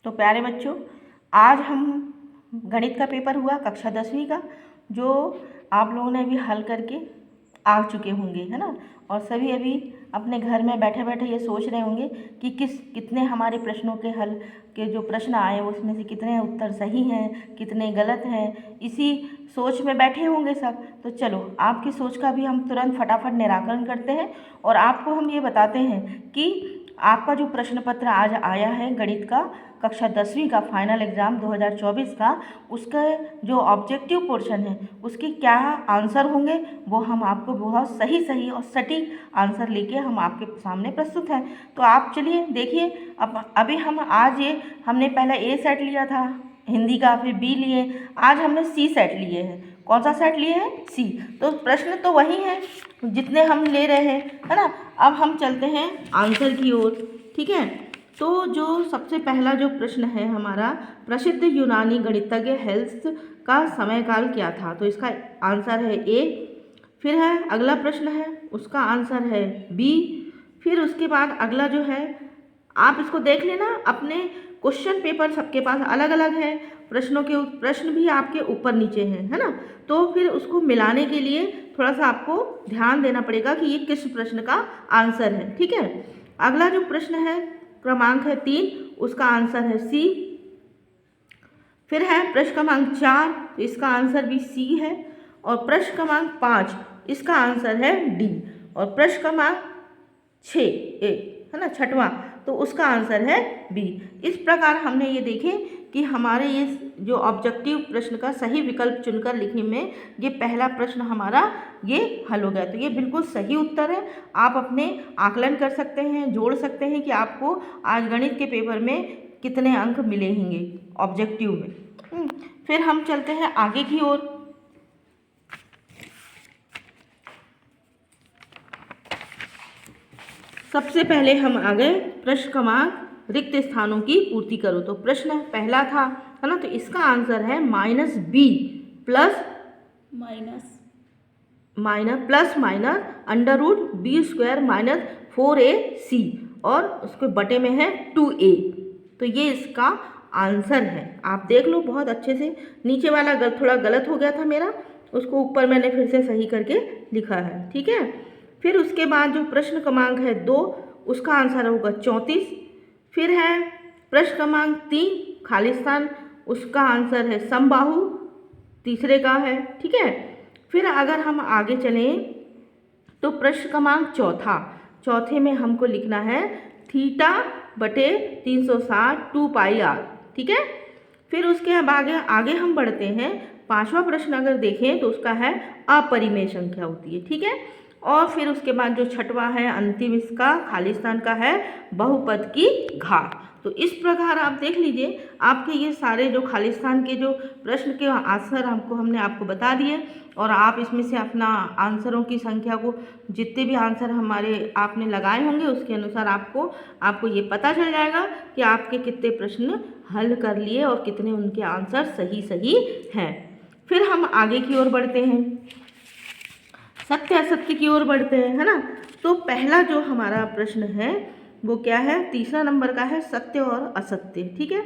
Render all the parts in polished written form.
तो प्यारे बच्चों, आज हम गणित का पेपर हुआ कक्षा 10वीं का, जो आप लोगों ने अभी हल करके आ चुके होंगे, है ना। और सभी अभी अपने घर में बैठे बैठे ये सोच रहे होंगे कि कितने हमारे प्रश्नों के हल के जो प्रश्न आए उसमें से कितने उत्तर सही हैं, कितने गलत हैं। इसी सोच में बैठे होंगे सब। तो चलो, आपकी सोच का भी हम तुरंत फटाफट निराकरण करते हैं और आपको हम ये बताते हैं कि आपका जो प्रश्न पत्र आज आया है गणित का कक्षा 10वीं का फाइनल एग्ज़ाम 2024 का, उसका जो ऑब्जेक्टिव पोर्शन है उसके क्या आंसर होंगे, वो हम आपको बहुत सही सही और सटीक आंसर लेके हम आपके सामने प्रस्तुत हैं। तो आप चलिए देखिए, अब अभी हम आज ये हमने पहले ए सेट लिया था हिंदी का, फिर बी लिए, आज हमने सी सेट लिए हैं। कौन सा सेट लिए हैं? सी। तो प्रश्न तो वही हैं जितने हम ले रहे हैं, है ना। अब हम चलते हैं आंसर की ओर, ठीक है। तो जो सबसे पहला जो प्रश्न है हमारा, प्रसिद्ध यूनानी गणितज्ञ हेल्स का समयकाल क्या था? तो इसका आंसर है ए। फिर है अगला प्रश्न है, उसका आंसर है बी। फिर उसके बाद अगला जो है, आप इसको देख लेना, अपने क्वेश्चन पेपर सबके पास अलग अलग है, प्रश्नों के प्रश्न भी आपके ऊपर नीचे हैं, है ना। तो फिर उसको मिलाने के लिए थोड़ा सा आपको ध्यान देना पड़ेगा कि ये किस प्रश्न का आंसर है, ठीक है। अगला जो प्रश्न है क्रमांक है 3, उसका आंसर है सी। फिर है प्रश्न क्रमांक 4, तो इसका आंसर भी सी है। और प्रश्न क्रमांक 5, इसका आंसर है डी। और प्रश्न क्रमांक 6 ए, है ना, छठवां, तो उसका आंसर है बी। इस प्रकार हमने ये देखे कि हमारे ये जो ऑब्जेक्टिव प्रश्न का सही विकल्प चुनकर लिखने में ये पहला प्रश्न हमारा ये हल हो गया। तो ये बिल्कुल सही उत्तर है। आप अपने आकलन कर सकते हैं, जोड़ सकते हैं कि आपको आज गणित के पेपर में कितने अंक मिले होंगे ऑब्जेक्टिव में। फिर हम चलते हैं आगे की ओर। सबसे पहले हम आ गए प्रश्न क्रमांक रिक्त स्थानों की पूर्ति करो। तो प्रश्न पहला था, है ना, तो इसका आंसर है -b plus minus √b² - 4ac और उसके बटे में है 2a। तो ये इसका आंसर है। आप देख लो बहुत अच्छे से, नीचे वाला थोड़ा गलत हो गया था मेरा, उसको ऊपर मैंने फिर से सही करके लिखा है, ठीक है। फिर उसके बाद जो प्रश्न क्रमांक है 2, उसका आंसर होगा 34। फिर है प्रश्न क्रमांक 3 खालिस्तान, उसका आंसर है समबाहु, तीसरे का है, ठीक है। फिर अगर हम आगे चलें तो प्रश्न क्रमांक चौथे में हमको लिखना है θ/360 2πr, ठीक है। फिर उसके अब आगे हम बढ़ते हैं। पांचवा प्रश्न अगर देखें तो उसका है अपरिमेय संख्या होती है, ठीक है। और फिर उसके बाद जो छठवा है अंतिम, इसका खालिस्तान का है बहुपद की घात। तो इस प्रकार आप देख लीजिए, आपके ये सारे जो खालिस्तान के जो प्रश्न के आंसर हमने आपको बता दिए, और आप इसमें से अपना आंसरों की संख्या को, जितने भी आंसर हमारे आपने लगाए होंगे उसके अनुसार आपको ये पता चल जाएगा कि आपके कितने प्रश्न हल कर लिए और कितने उनके आंसर सही हैं। फिर हम आगे की ओर बढ़ते हैं, सत्य असत्य की ओर बढ़ते हैं, है ना। तो पहला जो हमारा प्रश्न है वो क्या है, तीसरा नंबर का है, सत्य और असत्य, ठीक है।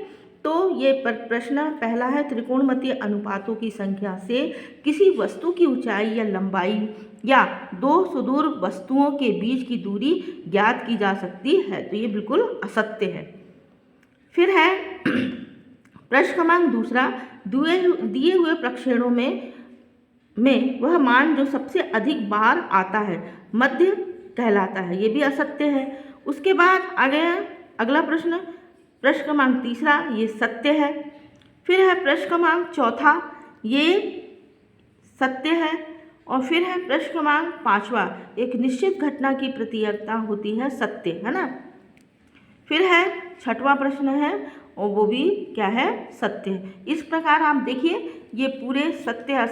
तो ये प्रश्न पहला है, त्रिकोणमितीय अनुपातों की संख्या से किसी वस्तु की ऊंचाई या लंबाई या दो सुदूर वस्तुओं के बीच की दूरी ज्ञात की जा सकती है। तो ये बिल्कुल असत्य है। फिर है प्रश्न क्रमांक दूसरा, दिए हुए प्रक्षेपणों में वह मान जो सबसे अधिक बार आता है मध्य कहलाता है। ये भी असत्य है। उसके बाद आगे अगला प्रश्न क्रमांक तीसरा, ये सत्य है। फिर है प्रश्न क्रमांक चौथा, ये सत्य है। और फिर है प्रश्न क्रमांक पांचवा, एक निश्चित घटना की प्रतीयता होती है, सत्य, है ना। फिर है छठवां प्रश्न है और वो भी क्या है, सत्य। इस प्रकार आप देखिए ये पूरे सत्य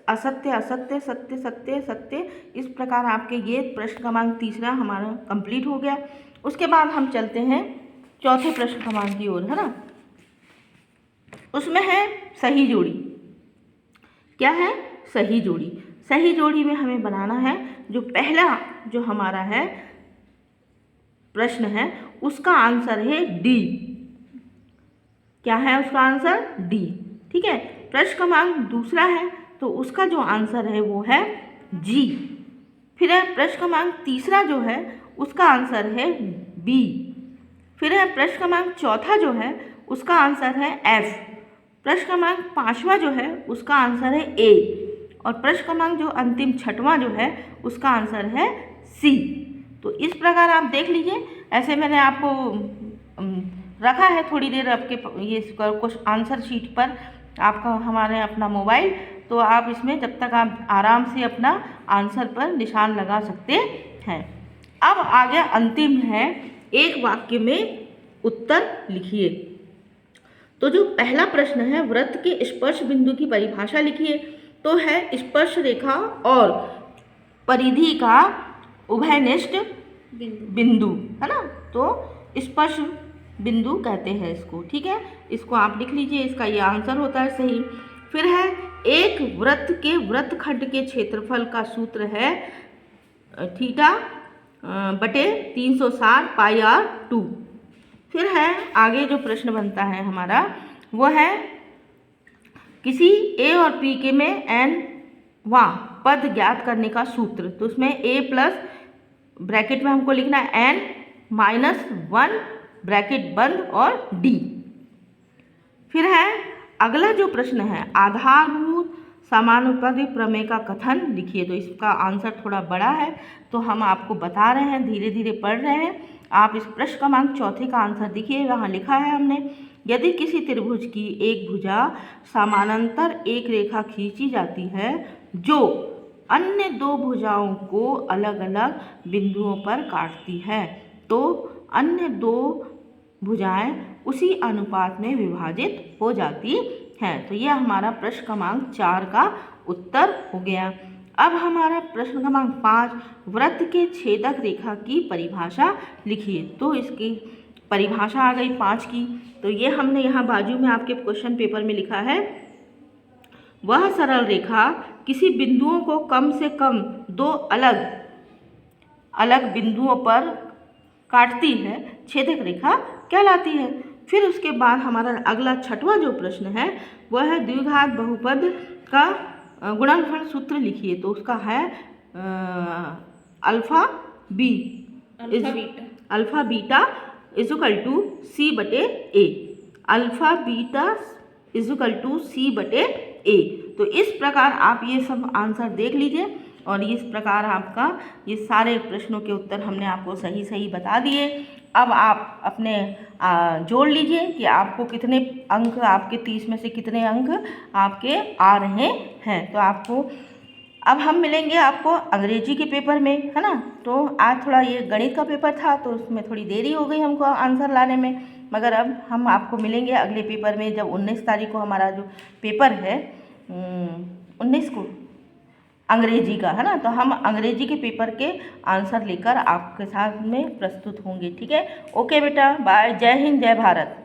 असत्य असत्य सत्य सत्य सत्य, इस प्रकार आपके ये प्रश्न क्रमांक तीसरा हमारा कंप्लीट हो गया। उसके बाद हम चलते हैं चौथे प्रश्न क्रमांक की ओर, है ना। उसमें है सही जोड़ी। क्या है? सही जोड़ी। सही जोड़ी में हमें बनाना है, जो पहला जो हमारा है प्रश्न है उसका आंसर है डी, क्या है उसका आंसर? डी। ठीक है, प्रश्न क्रमांक दूसरा है तो उसका जो आंसर है वो है जी। फिर है प्रश्न क्रमांक तीसरा जो है उसका आंसर है बी। फिर है प्रश्न क्रमांक चौथा जो है उसका आंसर है एफ। प्रश्न क्रमांक पाँचवा जो है उसका आंसर है ए। और प्रश्न क्रमांक जो अंतिम छठवां जो है उसका आंसर है सी। तो इस प्रकार आप देख लीजिए, ऐसे मैंने आपको रखा है थोड़ी देर आपके ये कुछ आंसर शीट पर आपका हमारे अपना मोबाइल, तो आप इसमें जब तक आप आराम से अपना आंसर पर निशान लगा सकते हैं। अब आगे अंतिम है, एक वाक्य में उत्तर लिखिए। तो जो पहला प्रश्न है, वृत्त के स्पर्श बिंदु की परिभाषा लिखिए। तो है स्पर्श रेखा और परिधि का उभयनिष्ठ बिंदु, है ना। तो स्पर्श बिंदु कहते हैं इसको। ठीक है, इसको आप लिख लीजिए, इसका ये आंसर होता है सही। फिर है एक वृत्त के वृत्तखंड के क्षेत्रफल का सूत्र है थीटा बटे 360 पाई आर 2। फिर है आगे जो प्रश्न बनता है हमारा वो है किसी ए और पी के में एन वा पद ज्ञात करने का सूत्र। तो उसमें ए प्लस ब्रैकेट में हमको लिखना है एन -1 ब्रैकेट बंद और डी। फिर है अगला जो प्रश्न है, आधारभूत समानुपाती प्रमेय का कथन लिखिए। तो इसका आंसर थोड़ा बड़ा है तो हम आपको बता रहे हैं, धीरे धीरे पढ़ रहे हैं। आप इस प्रश्न क्रमांक चौथे का आंसर देखिए, वहाँ लिखा है हमने, यदि किसी त्रिभुज की एक भुजा समानांतर एक रेखा खींची जाती है जो अन्य दो भुजाओं को अलग अलग बिंदुओं पर काटती है, तो अन्य दो भुजाएं उसी अनुपात में विभाजित हो जाती हैं। तो यह हमारा प्रश्न क्रमांक 4 का उत्तर हो गया। अब हमारा प्रश्न क्रमांक 5, वृत्त के छेदक रेखा की परिभाषा लिखिए। तो इसकी परिभाषा आ गई 5 की। तो ये हमने यहाँ बाजू में आपके क्वेश्चन पेपर में लिखा है, वह सरल रेखा किसी बिंदुओं को कम से कम दो अलग अलग बिंदुओं पर काटती है, छेदक रेखा कहलाती है। फिर उसके बाद हमारा अगला छठवां जो प्रश्न है वह है द्विघात बहुपद का गुणनफल सूत्र लिखिए। तो उसका है अल्फा बीटा इजुकल टू सी बटे ए। अल्फा बीटा इजुकल टू सी बटे ए। तो इस प्रकार आप ये सब आंसर देख लीजिए और इस प्रकार आपका ये सारे प्रश्नों के उत्तर हमने आपको सही सही बता दिए। अब आप अपने जोड़ लीजिए कि आपको कितने अंक, आपके 30 में से कितने अंक आपके आ रहे हैं। तो आपको अब हम मिलेंगे आपको अंग्रेजी के पेपर में, है ना। तो आज थोड़ा ये गणित का पेपर था तो उसमें थोड़ी देरी हो गई हमको आंसर लाने में, मगर अब हम आपको मिलेंगे अगले पेपर में, जब 19 तारीख को हमारा जो पेपर है 19 को अंग्रेजी का, है ना। तो हम अंग्रेजी के पेपर के आंसर लेकर आपके साथ में प्रस्तुत होंगे। ठीक है, ओके बेटा, बाय, जय हिंद, जय भारत।